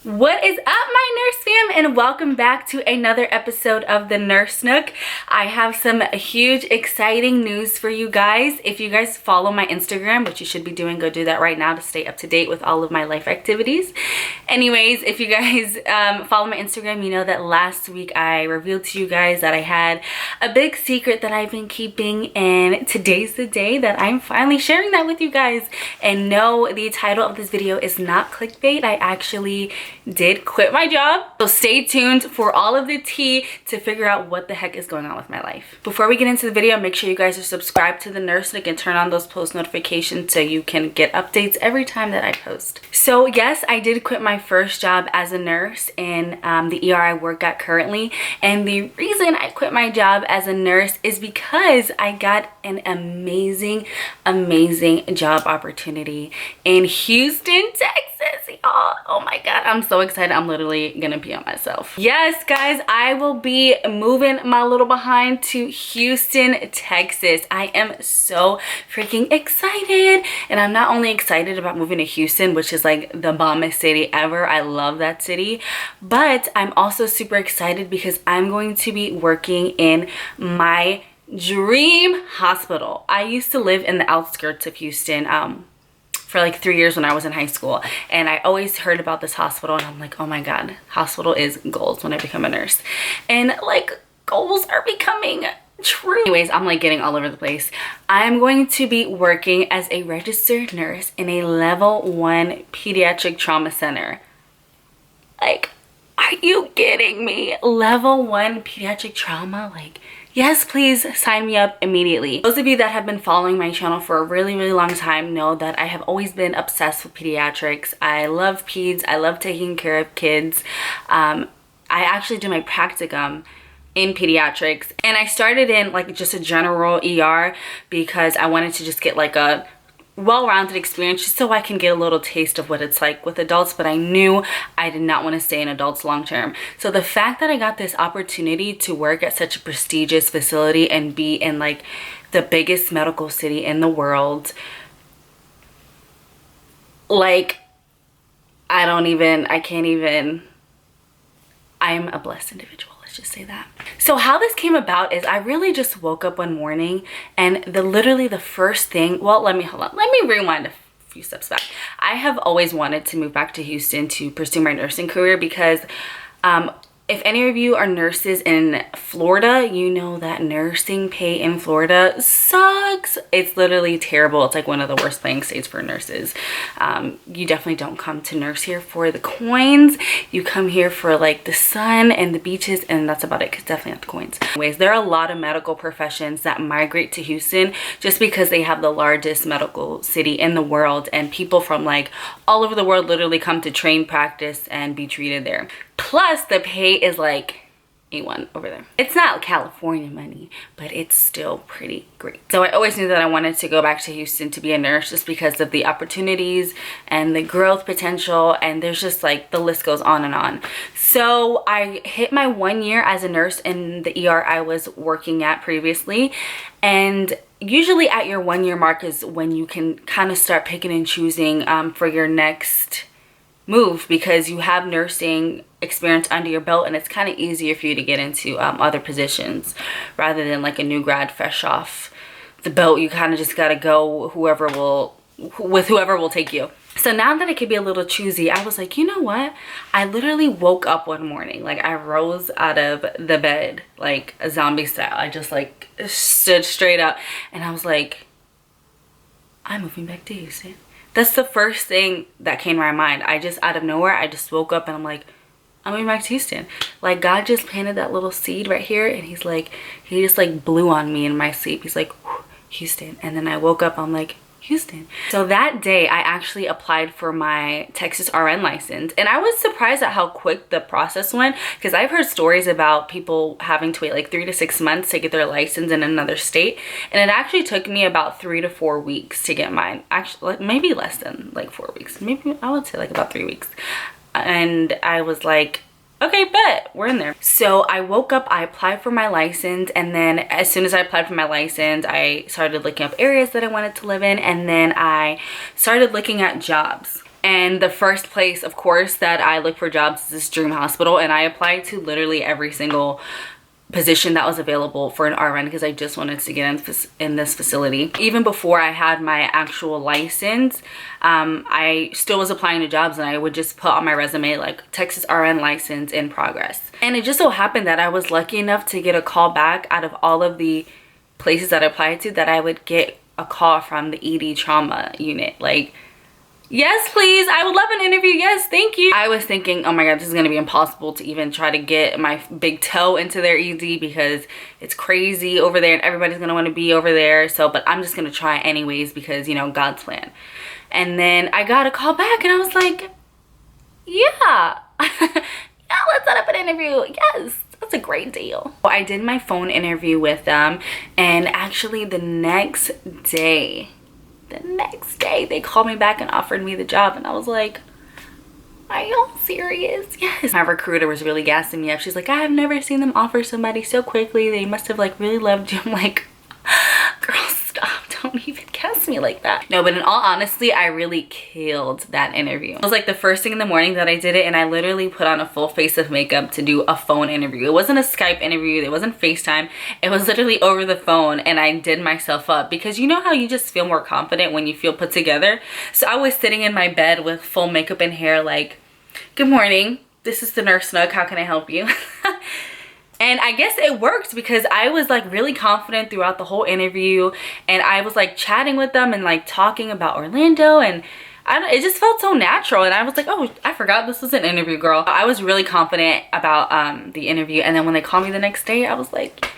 What is up, my nurse fam, and welcome back to another episode of the Nurse Nook. I have some huge exciting news for you guys. If you guys follow my Instagram, which you should be doing, go do that right now to stay up to date with all of my life activities. Anyways, if you guys follow my Instagram, you know that last week I revealed to you guys that I had a big secret that I've been keeping, and today's the day that I'm finally sharing that with you guys. And no, the title of this video is not clickbait. I actually did quit my job, so stay tuned for all of the tea to figure out what the heck is going on with my life. Before we get into the video, make sure you guys are subscribed to the Nurse Nook and turn on those post notifications so you can get updates every time that I post. So yes, I did quit my first job as a nurse in the ER I work at currently, and the reason I quit my job as a nurse is because I got an amazing job opportunity in Houston, Texas, y'all. Oh my god, I'm so excited. I'm literally gonna pee on myself. Yes guys, I will be moving my little behind to Houston, Texas. I am so freaking excited, and I'm not only excited about moving to Houston, which is like the bombest city ever. I love that city, but I'm also super excited because I'm going to be working in my dream hospital. I used to live in the outskirts of Houston for like 3 years when I was in high school, and I always heard about this hospital, and I'm like, oh my god, hospital is goals when I become a nurse. And like, goals are becoming true. Anyways, I'm like getting all over the place. I'm going to be working as a registered nurse in a level 1 pediatric trauma center. Like, are you kidding me? Level 1 pediatric trauma? Like, yes, please sign me up immediately. Those of you that have been following my channel for a really long time know that I have always been obsessed with pediatrics. I love peds. I love taking care of kids. I actually do my practicum in pediatrics, and I started in like just a general ER because I wanted to just get like a well-rounded experience just so I can get a little taste of what it's like with adults, but I knew I did not want to stay in adults long term. So the fact that I got this opportunity to work at such a prestigious facility and be in like the biggest medical city in the world, like, I can't even, I'm a blessed individual. Just say that. So how this came about is I really just woke up one morning, and literally the first thing, well, let me rewind a few steps back. I have always wanted to move back to Houston to pursue my nursing career because if any of you are nurses in Florida, you know that nursing pay in Florida sucks. It's literally terrible. It's like one of the worst paying states for nurses. You definitely don't come to nurse here for the coins. You come here for like the sun and the beaches, and that's about it, because definitely not the coins. Anyways, there are a lot of medical professions that migrate to Houston just because they have the largest medical city in the world, and people from like all over the world literally come to train, practice, and be treated there. Plus, the pay is like A1 over there. It's not California money, but it's still pretty great. So I always knew that I wanted to go back to Houston to be a nurse just because of the opportunities and the growth potential, and there's just like, the list goes on and on. So I hit my 1 year as a nurse in the ER I was working at previously, and usually at your 1 year mark is when you can kind of start picking and choosing for your next move, because you have nursing experience under your belt, and it's kind of easier for you to get into other positions rather than like a new grad fresh off the boat. You kind of just got to go with whoever will take you. So now that I could be a little choosy, I was like, you know what? I literally woke up one morning, like I rose out of the bed like a zombie style. I just like stood straight up, and I was like, I'm moving back to Houston. That's the first thing that came to my mind. I just, out of nowhere, I just woke up and I'm like, I'm moving back to Houston. Like, God just planted that little seed right here, and he's like, he just like blew on me in my sleep. He's like, Houston. And then I woke up, I'm like, Houston. So that day I actually applied for my Texas RN license, and I was surprised at how quick the process went, because I've heard stories about people having to wait like 3 to 6 months to get their license in another state, and it actually took me about 3 to 4 weeks to get mine. Actually, maybe less than like 4 weeks. Maybe I would say like about 3 weeks. And I was like, okay, bet, we're in there. So I woke up, I applied for my license, and then as soon as I applied for my license, I started looking up areas that I wanted to live in, and then I started looking at jobs. And the first place, of course, that I look for jobs is this Dream Hospital, and I applied to literally every single position that was available for an RN because I just wanted to get in this facility. Even before I had my actual license, I still was applying to jobs, and I would just put on my resume like Texas RN license in progress. And it just so happened that I was lucky enough to get a call back out of all of the places that I applied to, that I would get a call from the ED trauma unit. Like, yes, please, I would love an interview. Yes, thank you. I was thinking, oh my god, this is gonna be impossible to even try to get my big toe into their ED because it's crazy over there and everybody's gonna want to be over there. So, but I'm just gonna try anyways because, you know, God's plan. And then I got a call back and I was like, yeah, yeah, let's set up an interview. Yes, that's a great deal. I did my phone interview with them, and actually the next day they called me back and offered me the job, and I was like, are y'all serious? Yes. My recruiter was really gassing me up. She's like, I have never seen them offer somebody so quickly. They must have like really loved you. I'm like, girl, stop, don't even gas me like that. No, but in all honesty, I really killed that interview. It was like the first thing in the morning that I did it, and I literally put on a full face of makeup to do a phone interview. It wasn't a Skype interview, it wasn't FaceTime, it was literally over the phone, and I did myself up because you know how you just feel more confident when you feel put together. So I was sitting in my bed with full makeup and hair like, good morning, this is the Nurse Nook, how can I help you? And I guess it worked because I was like really confident throughout the whole interview, and I was like chatting with them and like talking about Orlando, and it just felt so natural. And I was like, oh, I forgot this was an interview, girl. I was really confident about the interview, and then when they called me the next day, I was like,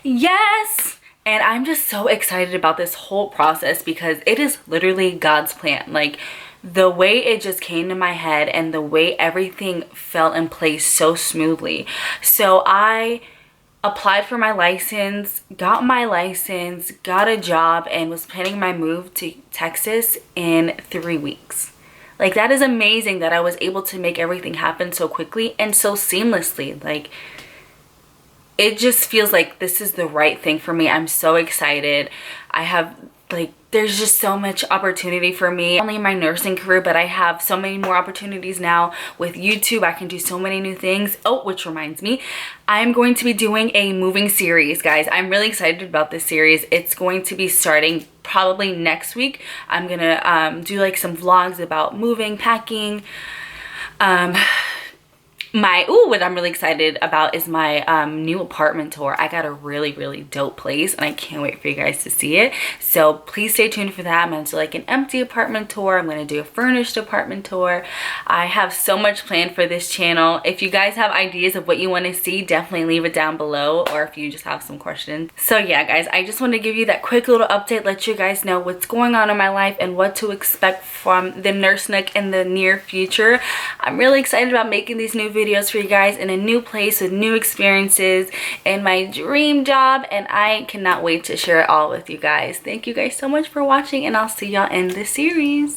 yes. And I'm just so excited about this whole process because it is literally God's plan. Like, the way it just came to my head and the way everything fell in place so smoothly. So I applied for my license, got a job, and was planning my move to Texas in 3 weeks. Like, that is amazing that I was able to make everything happen so quickly and so seamlessly. Like, it just feels like this is the right thing for me. I'm so excited. I have like, there's just so much opportunity for me, only in my nursing career, but I have so many more opportunities now with YouTube. I can do so many new things. Oh, which reminds me, I'm going to be doing a moving series, guys. I'm really excited about this series. It's going to be starting probably next week. I'm gonna do like some vlogs about moving, packing, what I'm really excited about is my new apartment tour. I got a really dope place, and I can't wait for you guys to see it. So please stay tuned for that. I'm gonna do like an empty apartment tour. I'm gonna do a furnished apartment tour. I have so much planned for this channel. If you guys have ideas of what you want to see, definitely leave it down below, or if you just have some questions. So yeah, guys, I just want to give you that quick little update, let you guys know what's going on in my life and what to expect from the Nurse Nook in the near future. I'm really excited about making these new videos for you guys in a new place with new experiences and my dream job, and I cannot wait to share it all with you guys. Thank you guys so much for watching, and I'll see y'all in the series.